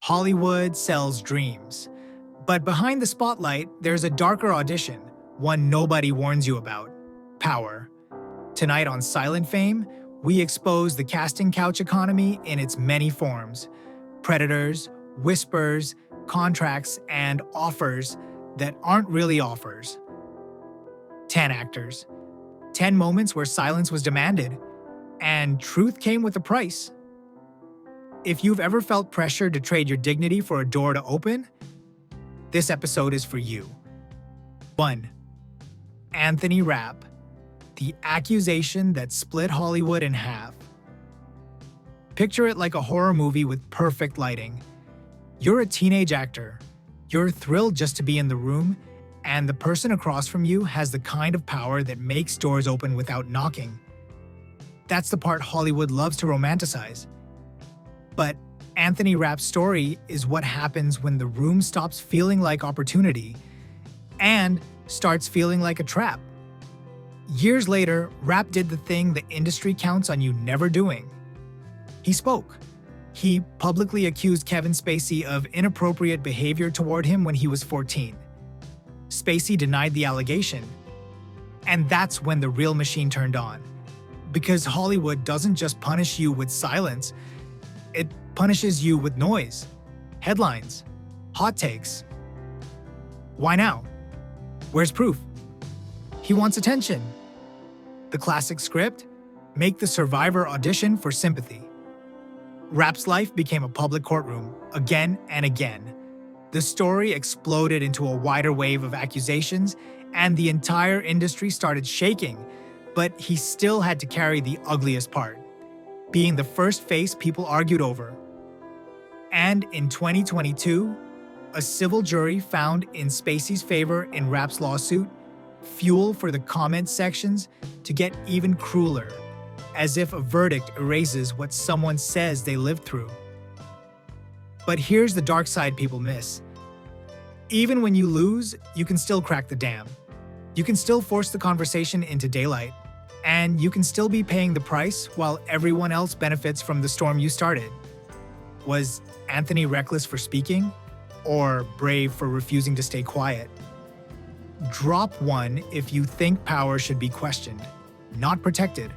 Hollywood sells dreams. But behind the spotlight, there's a darker audition, one nobody warns you about: power. Tonight on Silent Fame, we expose the casting couch economy in its many forms: predators, whispers, contracts, and offers that aren't really offers. 10 actors. 10 moments where silence was demanded, and truth came with a price. If you've ever felt pressure to trade your dignity for a door to open, this episode is for you. 1. Anthony Rapp, the accusation that split Hollywood in half. Picture it like a horror movie with perfect lighting. You're a teenage actor. You're thrilled just to be in the room, and the person across from you has the kind of power that makes doors open without knocking. That's the part Hollywood loves to romanticize. But Anthony Rapp's story is what happens when the room stops feeling like opportunity and starts feeling like a trap. Years later, Rapp did the thing the industry counts on you never doing. He spoke. He publicly accused Kevin Spacey of inappropriate behavior toward him when he was 14. Spacey denied the allegation. And that's when the real machine turned on. Because Hollywood doesn't just punish you with silence, it punishes you with noise, headlines, hot takes. Why now? Where's proof? He wants attention. The classic script: make the survivor audition for sympathy. Rapp's life became a public courtroom, again and again. The story exploded into a wider wave of accusations, and the entire industry started shaking, but he still had to carry the ugliest part: being the first face people argued over. And in 2022, a civil jury found in Spacey's favor in Rapp's lawsuit, fuel for the comment sections to get even crueler, as if a verdict erases what someone says they lived through. But here's the dark side people miss. Even when you lose, you can still crack the dam. You can still force the conversation into daylight, and you can still be paying the price while everyone else benefits from the storm you started. Was Anthony reckless for speaking, or brave for refusing to stay quiet? Drop one if you think power should be questioned, not protected.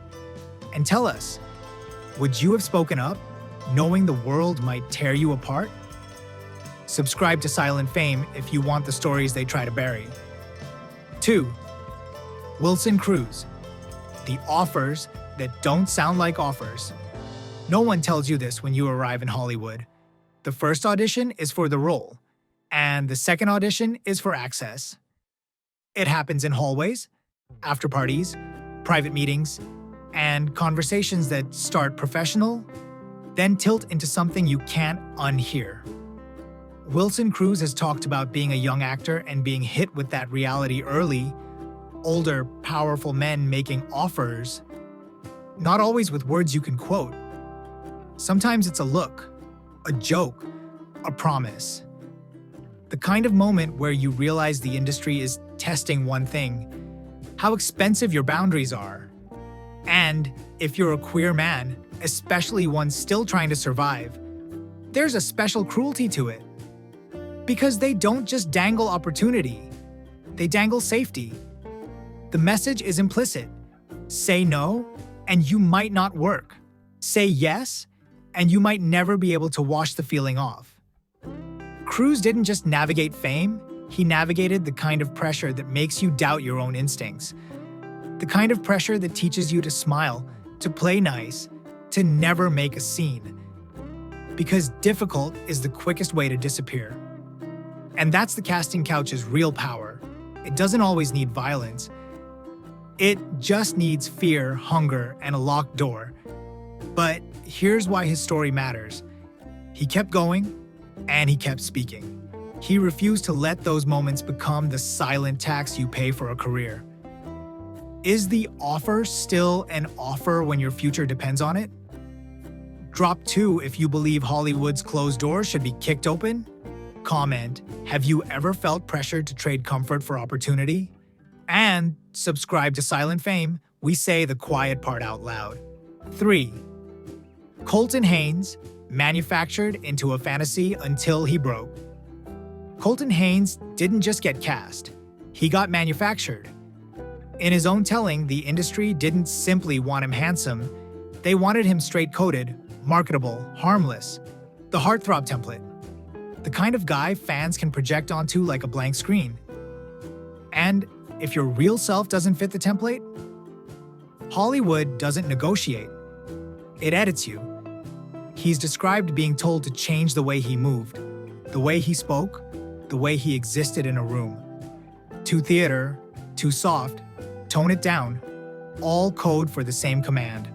And tell us, would you have spoken up, knowing the world might tear you apart? Subscribe to Silent Fame if you want the stories they try to bury. 2. Cruz, the offers that don't sound like offers. No one tells you this when you arrive in Hollywood. The first audition is for the role, and the second audition is for access. It happens in hallways, after parties, private meetings, and conversations that start professional, then tilt into something you can't unhear. Cruz has talked about being a young actor and being hit with that reality early: older, powerful men making offers, not always with words you can quote. Sometimes it's a look, a joke, a promise. The kind of moment where you realize the industry is testing one thing: how expensive your boundaries are. And if you're a queer man, especially one still trying to survive, there's a special cruelty to it. Because they don't just dangle opportunity, they dangle safety. The message is implicit: say no, and you might not work. Say yes, and you might never be able to wash the feeling off. Cruz didn't just navigate fame, he navigated the kind of pressure that makes you doubt your own instincts. The kind of pressure that teaches you to smile, to play nice, to never make a scene. Because difficult is the quickest way to disappear. And that's the casting couch's real power. It doesn't always need violence. It just needs fear, hunger, and a locked door. But here's why his story matters. He kept going, and he kept speaking. He refused to let those moments become the silent tax you pay for a career. Is the offer still an offer when your future depends on it? Drop 2 if you believe Hollywood's closed doors should be kicked open. Comment, have you ever felt pressured to trade comfort for opportunity? And subscribe to Silent Fame. We say the quiet part out loud. 3. Colton Haynes, manufactured into a fantasy until he broke. Colton Haynes didn't just get cast, he got manufactured. In his own telling, the industry didn't simply want him handsome, they wanted him straight-coated, marketable, harmless, the heartthrob template. The kind of guy fans can project onto like a blank screen. And if your real self doesn't fit the template, Hollywood doesn't negotiate. It edits you. He's described being told to change the way he moved, the way he spoke, the way he existed in a room. Too theater, too soft, tone it down, all code for the same command: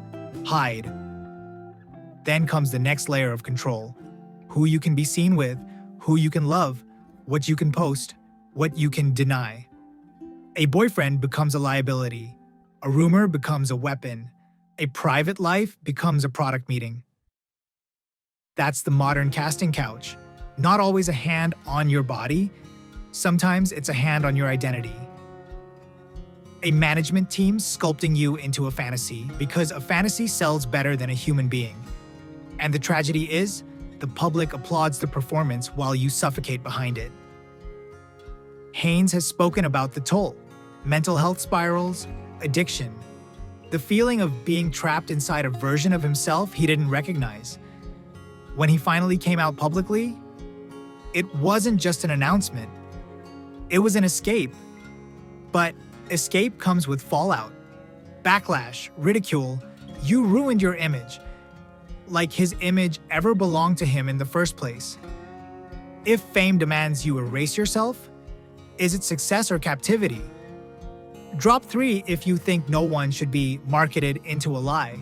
hide. Then comes the next layer of control: who you can be seen with, who you can love, what you can post, what you can deny. A boyfriend becomes a liability, a rumor becomes a weapon, a private life becomes a product meeting. That's the modern casting couch. Not always a hand on your body, sometimes it's a hand on your identity. A management team sculpting you into a fantasy because a fantasy sells better than a human being. And the tragedy is, the public applauds the performance while you suffocate behind it. Haines has spoken about the toll: mental health spirals, addiction, the feeling of being trapped inside a version of himself he didn't recognize. When he finally came out publicly, it wasn't just an announcement. It was an escape. But escape comes with fallout, backlash, ridicule. You ruined your image. Like his image ever belonged to him in the first place. If fame demands you erase yourself, is it success or captivity? Drop 3 if you think no one should be marketed into a lie.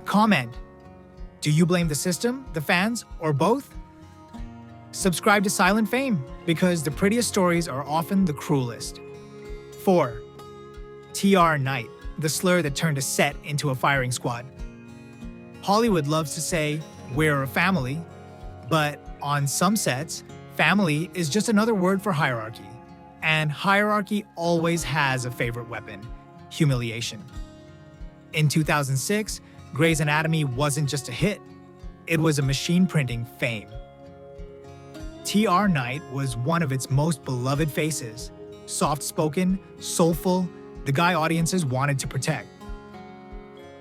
Comment: do you blame the system, the fans, or both? Subscribe to Silent Fame, because the prettiest stories are often the cruelest. 4. TR Night, the slur that turned a set into a firing squad. Hollywood loves to say, we're a family, but on some sets, family is just another word for hierarchy. And hierarchy always has a favorite weapon: humiliation. In 2006, Grey's Anatomy wasn't just a hit, it was a machine printing fame. TR Knight was one of its most beloved faces, soft-spoken, soulful, the guy audiences wanted to protect.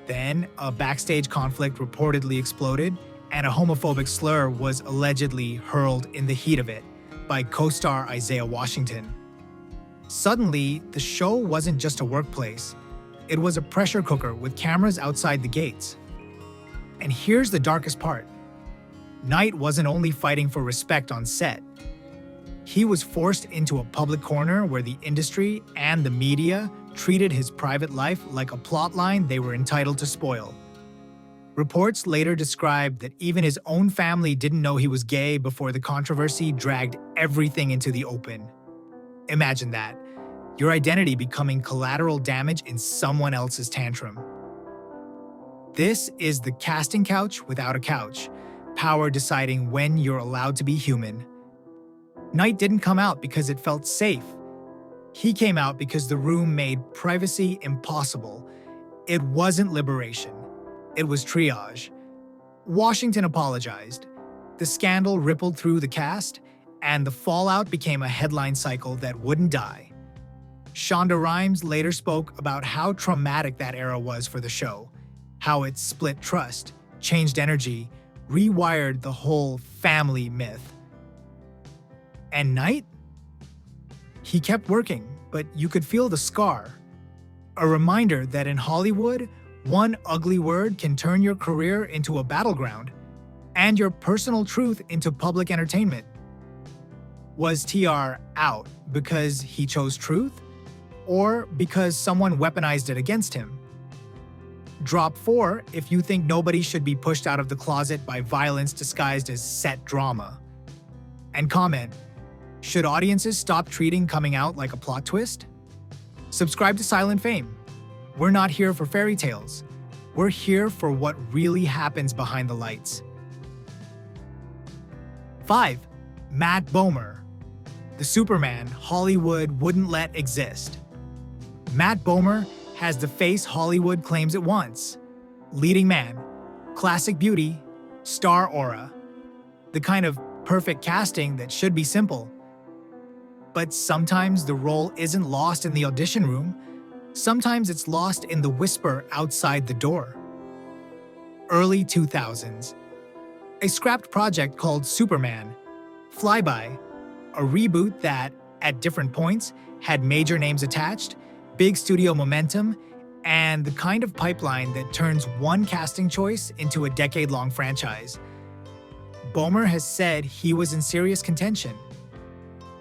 Then, a backstage conflict reportedly exploded, and a homophobic slur was allegedly hurled in the heat of it by co-star Isaiah Washington. Suddenly, the show wasn't just a workplace. It was a pressure cooker with cameras outside the gates. And here's the darkest part. Knight wasn't only fighting for respect on set. He was forced into a public corner where the industry and the media treated his private life like a plotline they were entitled to spoil. Reports later described that even his own family didn't know he was gay before the controversy dragged everything into the open. Imagine that, your identity becoming collateral damage in someone else's tantrum. This is the casting couch without a couch, power deciding when you're allowed to be human. Knight didn't come out because it felt safe. He came out because the room made privacy impossible. It wasn't liberation. It was triage. Washington apologized. The scandal rippled through the cast, and the fallout became a headline cycle that wouldn't die. Shonda Rhimes later spoke about how traumatic that era was for the show, how it split trust, changed energy, rewired the whole family myth. And Knight? He kept working, but you could feel the scar. A reminder that in Hollywood, one ugly word can turn your career into a battleground, and your personal truth into public entertainment. Was TR out because he chose truth, or because someone weaponized it against him? Drop 4 if you think nobody should be pushed out of the closet by violence disguised as set drama. And comment: should audiences stop treating coming out like a plot twist? Subscribe to Silent Fame. We're not here for fairy tales. We're here for what really happens behind the lights. 5. Matt Bomer, the Superman Hollywood wouldn't let exist. Matt Bomer has the face Hollywood claims it wants. Leading man, classic beauty, Star aura. The kind of perfect casting that should be simple. But sometimes the role isn't lost in the audition room. Sometimes it's lost in the whisper outside the door. Early 2000s. A scrapped project called Superman. Flyby. A reboot that, at different points, had major names attached, big studio momentum, and the kind of pipeline that turns one casting choice into a decade-long franchise. Bomer has said he was in serious contention.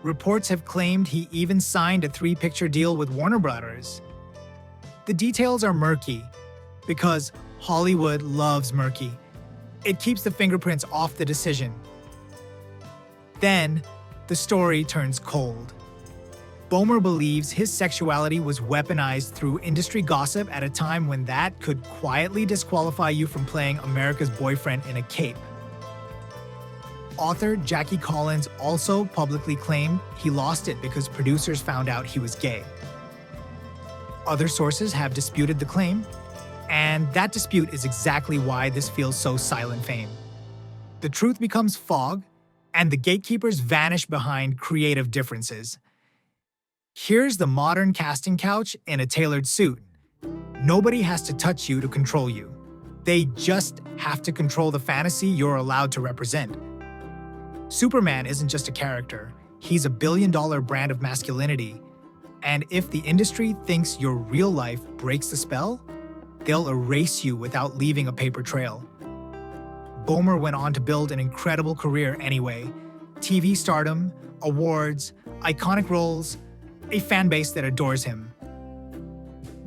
Reports have claimed he even signed a 3-picture deal with Warner Brothers. The details are murky, because Hollywood loves murky. It keeps the fingerprints off the decision. Then, the story turns cold. Bomer believes his sexuality was weaponized through industry gossip at a time when that could quietly disqualify you from playing America's boyfriend in a cape. Author Jackie Collins also publicly claimed he lost it because producers found out he was gay. Other sources have disputed the claim, and that dispute is exactly why this feels so silent fame. The truth becomes fog, and the gatekeepers vanish behind creative differences. Here's the modern casting couch in a tailored suit. Nobody has to touch you to control you. They just have to control the fantasy you're allowed to represent. Superman isn't just a character, he's a billion-dollar brand of masculinity. And if the industry thinks your real life breaks the spell, they'll erase you without leaving a paper trail. Bomer went on to build an incredible career anyway. TV stardom, awards, iconic roles, a fan base that adores him.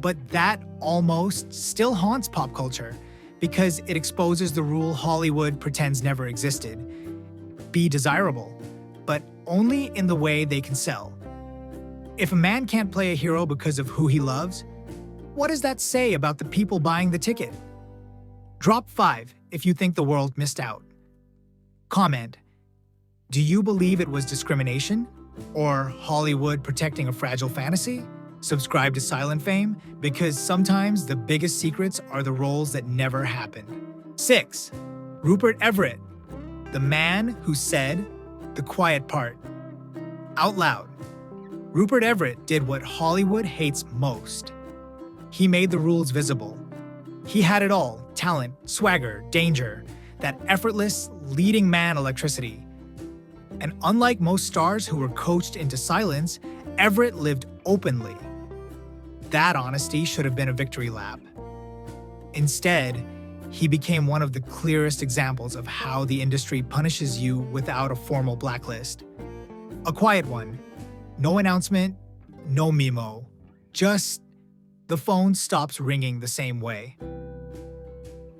But that almost still haunts pop culture because it exposes the rule Hollywood pretends never existed. Be desirable, but only in the way they can sell. If a man can't play a hero because of who he loves, what does that say about the people buying the ticket? Drop 5 if you think the world missed out. Comment: do you believe it was discrimination? Or Hollywood protecting a fragile fantasy? Subscribe to Silent Fame, because sometimes the biggest secrets are the roles that never happened. 6. Rupert Everett. The man who said the quiet part out loud. Rupert Everett did what Hollywood hates most. He made the rules visible. He had it all: talent, swagger, danger, that effortless leading man electricity. And unlike most stars who were coached into silence, Everett lived openly. That honesty should have been a victory lap. Instead, he became one of the clearest examples of how the industry punishes you without a formal blacklist. A quiet one. No announcement, no memo. Just the phone stops ringing the same way.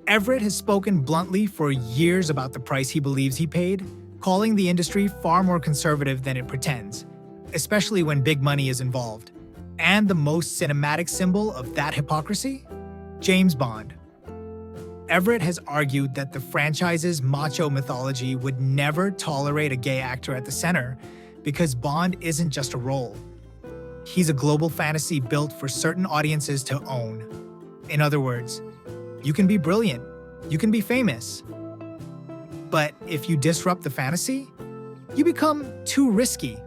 Everett has spoken bluntly for years about the price he believes he paid, calling the industry far more conservative than it pretends, especially when big money is involved. And the most cinematic symbol of that hypocrisy? James Bond. Everett has argued that the franchise's macho mythology would never tolerate a gay actor at the center because Bond isn't just a role. He's a global fantasy built for certain audiences to own. In other words, you can be brilliant, you can be famous, but if you disrupt the fantasy, you become too risky.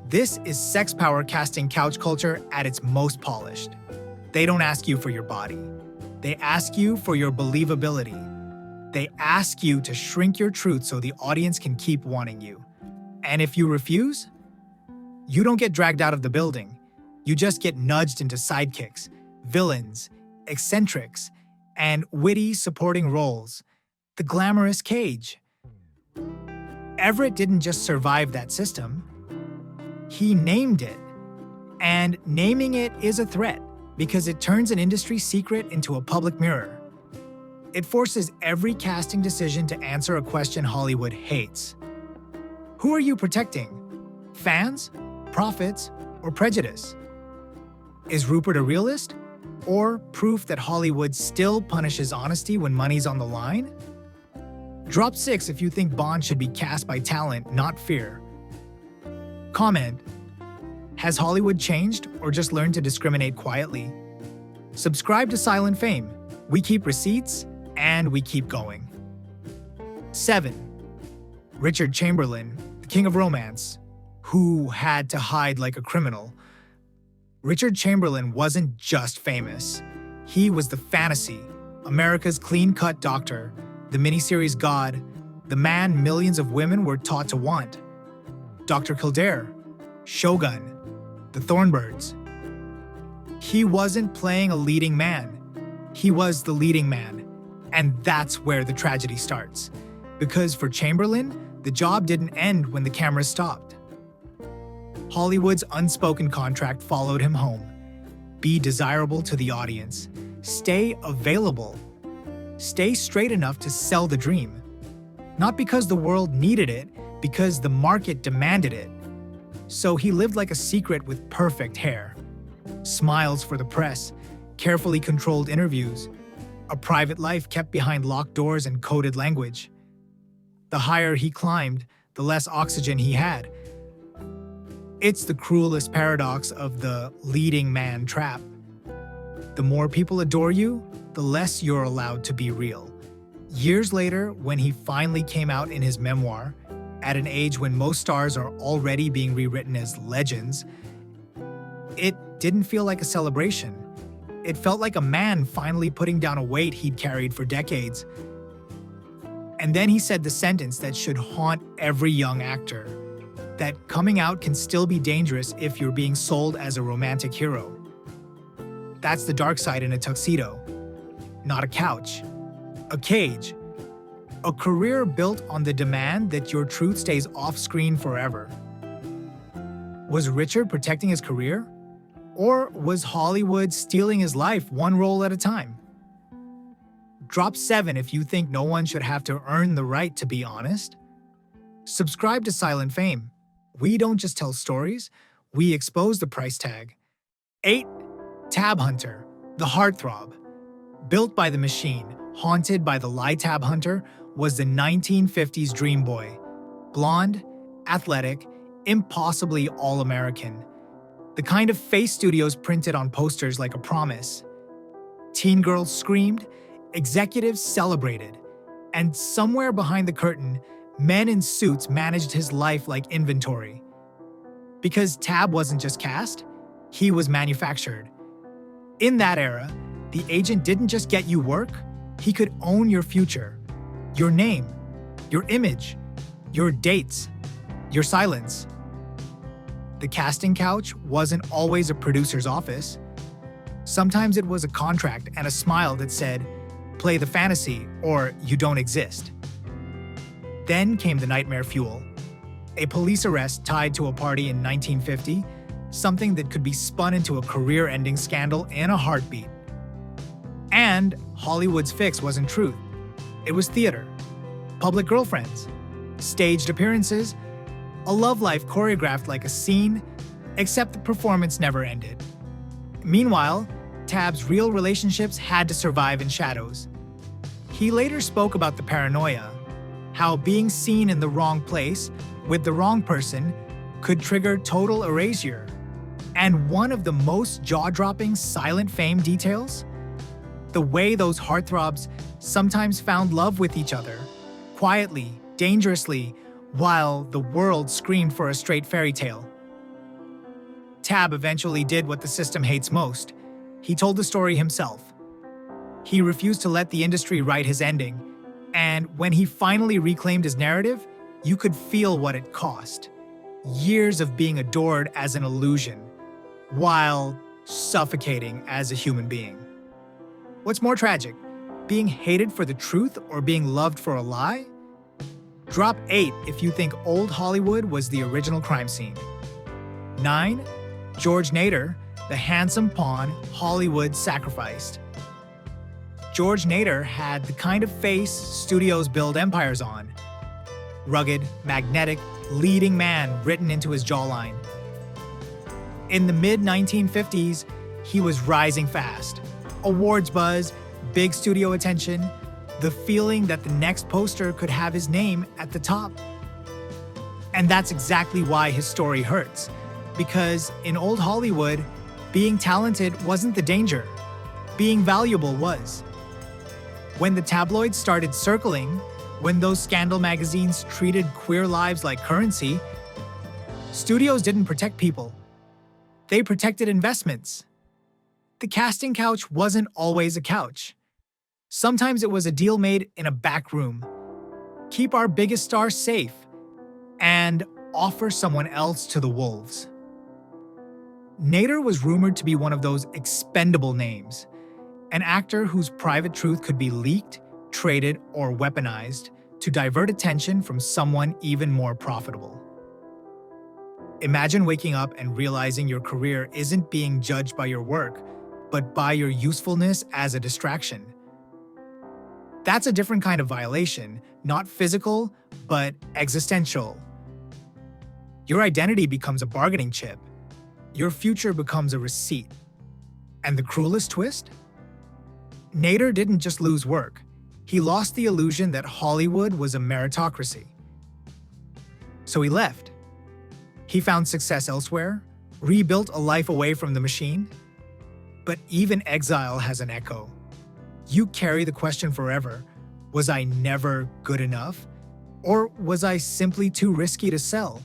This is sex power casting couch culture at its most polished. They don't ask you for your body. They ask you for your believability. They ask you to shrink your truth so the audience can keep wanting you. And if you refuse, you don't get dragged out of the building. You just get nudged into sidekicks, villains, eccentrics, and witty supporting roles. The glamorous cage. Everett didn't just survive that system. He named it. And naming it is a threat because it turns an industry secret into a public mirror. It forces every casting decision to answer a question Hollywood hates. Who are you protecting? Fans, profits, or prejudice? Is Rupert a realist? Or proof that Hollywood still punishes honesty when money's on the line? Drop 6 if you think Bond should be cast by talent, not fear. Comment: has Hollywood changed or just learned to discriminate quietly? Subscribe to Silent Fame. We keep receipts and we keep going. 7. Richard Chamberlain, the king of romance, who had to hide like a criminal. Richard Chamberlain wasn't just famous. He was the fantasy, America's clean-cut doctor, the miniseries god, the man millions of women were taught to want. Dr. Kildare, Shogun, the Thornbirds. He wasn't playing a leading man. He was the leading man. And that's where the tragedy starts. Because for Chamberlain, the job didn't end when the cameras stopped. Hollywood's unspoken contract followed him home. Be desirable to the audience. Stay available. Stay straight enough to sell the dream. Not because the world needed it, because the market demanded it. So he lived like a secret with perfect hair. Smiles for the press, carefully controlled interviews, a private life kept behind locked doors and coded language. The higher he climbed, the less oxygen he had. It's the cruelest paradox of the leading man trap. The more people adore you, the less you're allowed to be real. Years later, when he finally came out in his memoir, at an age when most stars are already being rewritten as legends, it didn't feel like a celebration. It felt like a man finally putting down a weight he'd carried for decades. And then he said the sentence that should haunt every young actor, that coming out can still be dangerous if you're being sold as a romantic hero. That's the dark side in a tuxedo. Not a couch. A cage. A career built on the demand that your truth stays off-screen forever. Was Richard protecting his career? Or was Hollywood stealing his life one role at a time? Drop 7 if you think no one should have to earn the right to be honest. Subscribe to Silent Fame. We don't just tell stories, we expose the price tag. 8. Tab Hunter, the heartthrob. Built by the machine, haunted by the lie tab hunter, was the 1950s dream boy. Blonde, athletic, impossibly all-American. The kind of face studios printed on posters like a promise. Teen girls screamed, executives celebrated, and somewhere behind the curtain, men in suits managed his life like inventory. Because Tab wasn't just cast, he was manufactured. In that era, the agent didn't just get you work, he could own your future. Your name, your image, your dates, your silence. The casting couch wasn't always a producer's office. Sometimes it was a contract and a smile that said, play the fantasy or you don't exist. Then came the nightmare fuel. A police arrest tied to a party in 1950, something that could be spun into a career-ending scandal in a heartbeat. And Hollywood's fix wasn't truth. It was theater, public girlfriends, staged appearances, a love life choreographed like a scene, except the performance never ended. Meanwhile, Tab's real relationships had to survive in shadows. He later spoke about the paranoia, how being seen in the wrong place with the wrong person could trigger total erasure. And one of the most jaw-dropping silent fame details? The way those heartthrobs sometimes found love with each other, quietly, dangerously, while the world screamed for a straight fairy tale. Tab eventually did what the system hates most. He told the story himself. He refused to let the industry write his ending, and when he finally reclaimed his narrative, you could feel what it cost. Years of being adored as an illusion, while suffocating as a human being. What's more tragic, being hated for the truth or being loved for a lie? Drop 8 if you think old Hollywood was the original crime scene. 9. George Nader, the handsome pawn Hollywood sacrificed. George Nader had the kind of face studios build empires on. Rugged, magnetic, leading man written into his jawline. In the mid-1950s, he was rising fast. Awards buzz, big studio attention, the feeling that the next poster could have his name at the top. And that's exactly why his story hurts. Because in old Hollywood, being talented wasn't the danger. Being valuable was. When the tabloids started circling, When those scandal magazines treated queer lives like currency, studios didn't protect people. They protected investments. The casting couch wasn't always a couch. Sometimes it was a deal made in a back room. Keep our biggest stars safe and offer someone else to the wolves. Nader was rumored to be one of those expendable names, an actor whose private truth could be leaked, traded, or weaponized to divert attention from someone even more profitable. Imagine waking up and realizing your career isn't being judged by your work, but by your usefulness as a distraction. That's a different kind of violation, not physical, but existential. Your identity becomes a bargaining chip. Your future becomes a receipt. And the cruelest twist? Nader didn't just lose work. He lost the illusion that Hollywood was a meritocracy. So he left. He found success elsewhere, rebuilt a life away from the machine. But even exile has an echo. You carry the question forever: was I never good enough? Or was I simply too risky to sell?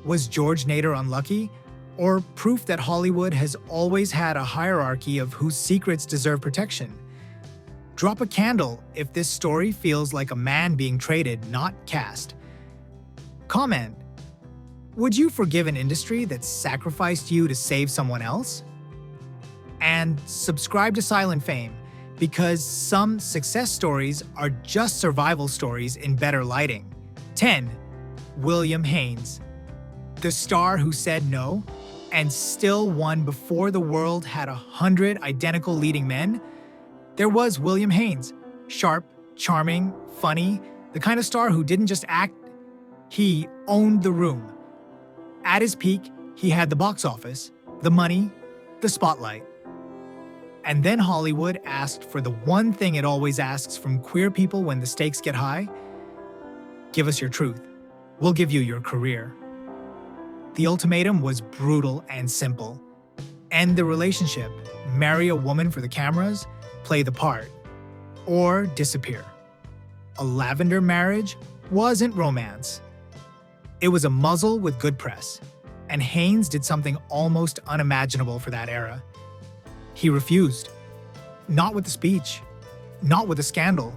Was George Nader unlucky? Or proof that Hollywood has always had a hierarchy of whose secrets deserve protection? Drop a candle if this story feels like a man being traded, not cast. Comment: would you forgive an industry that sacrificed you to save someone else? And subscribe to Silent Fame, because some success stories are just survival stories in better lighting. 10. William Haines. The star who said no and still won before the world had 100 identical leading men. There was William Haines, sharp, charming, funny, the kind of star who didn't just act, he owned the room. At his peak, he had the box office, the money, the spotlight. And then Hollywood asked for the one thing it always asks from queer people when the stakes get high: give us your truth. We'll give you your career. The ultimatum was brutal and simple. End the relationship, marry a woman for the cameras, play the part, or disappear. A lavender marriage wasn't romance. It was a muzzle with good press, and Haines did something almost unimaginable for that era. He refused. Not with a speech, not with a scandal,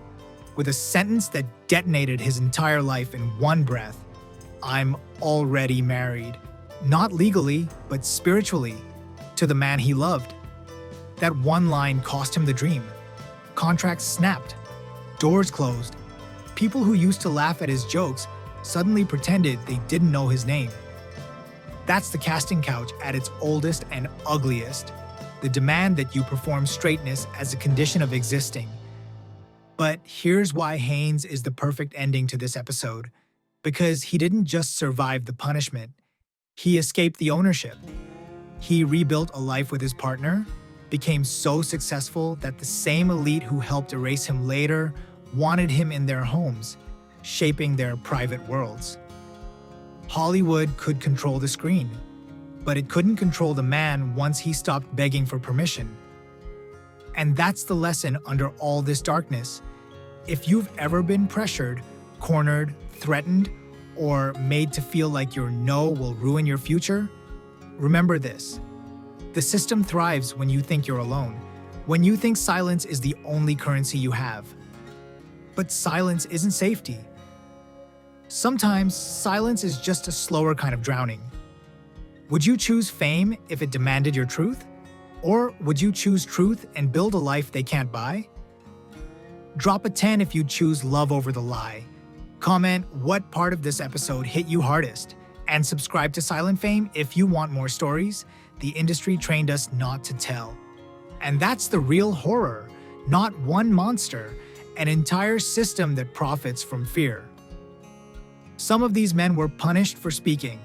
with a sentence that detonated his entire life in one breath. I'm already married. Not legally, but spiritually, to the man he loved. That one line cost him the dream. Contracts snapped. Doors closed. People who used to laugh at his jokes suddenly pretended they didn't know his name. That's the casting couch at its oldest and ugliest. The demand that you perform straightness as a condition of existing. But here's why Haines is the perfect ending to this episode. Because he didn't just survive the punishment, he escaped the ownership. He rebuilt a life with his partner, became so successful that the same elite who helped erase him later wanted him in their homes, shaping their private worlds. Hollywood could control the screen, but it couldn't control the man once he stopped begging for permission. And that's the lesson under all this darkness. If you've ever been pressured, cornered, threatened, or made to feel like your no will ruin your future, remember this. The system thrives when you think you're alone, when you think silence is the only currency you have. But silence isn't safety. Sometimes silence is just a slower kind of drowning. Would you choose fame if it demanded your truth? Or would you choose truth and build a life they can't buy? Drop a 10 if you choose love over the lie. Comment what part of this episode hit you hardest, and subscribe to Silent Fame if you want more stories the industry trained us not to tell. And that's the real horror, not one monster, an entire system that profits from fear. Some of these men were punished for speaking,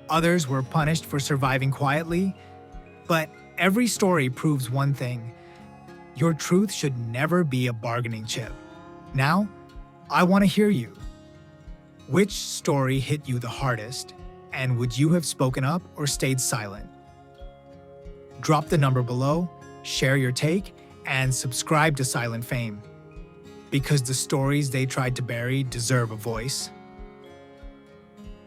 others were punished for surviving quietly, but every story proves one thing: your truth should never be a bargaining chip. Now, I want to hear you. Which story hit you the hardest, and would you have spoken up or stayed silent? Drop the number below, share your take, and subscribe to Silent Fame. because the stories they tried to bury deserve a voice.